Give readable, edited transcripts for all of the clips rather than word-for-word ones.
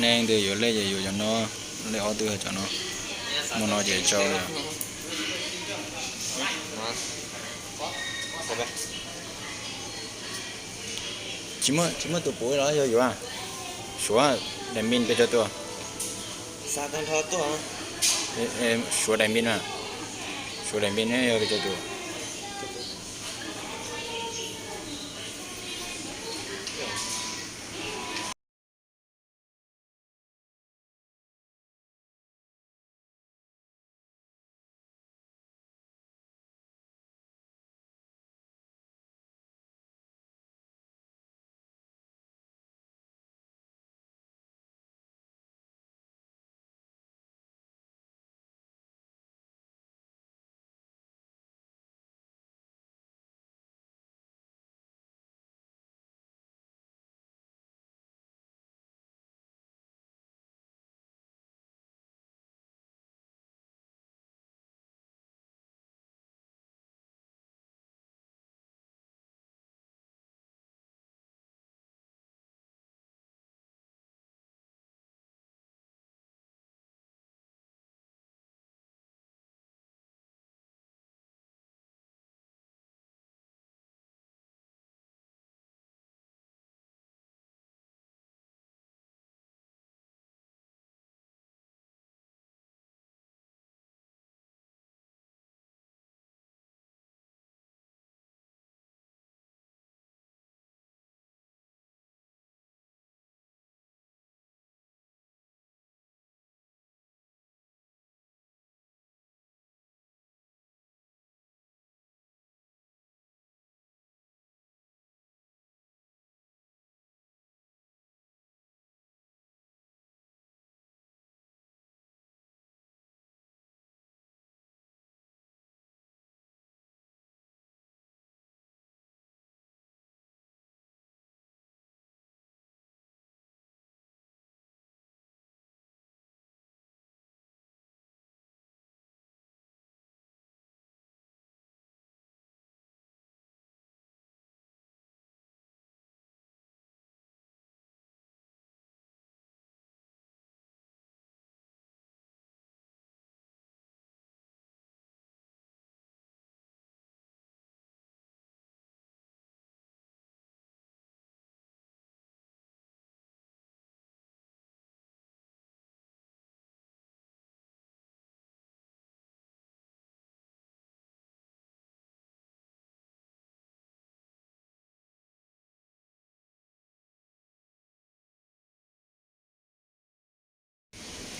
nên từ dưới lên dưới cho nó lấy ô từ cho nó mà nó dễ cho rồi chỉ mới tụ bụi đó rồi à số đại min bây giờ tôi sao con thọ tôi em số đại min à số đại min ấy bây giờ tôi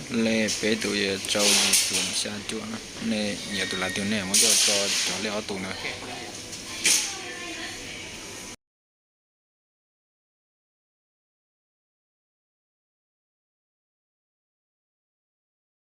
lấy bé tụi trâu tuần xa chuột nè nhiều tụi là tuần này muốn cho lấy ở tuần này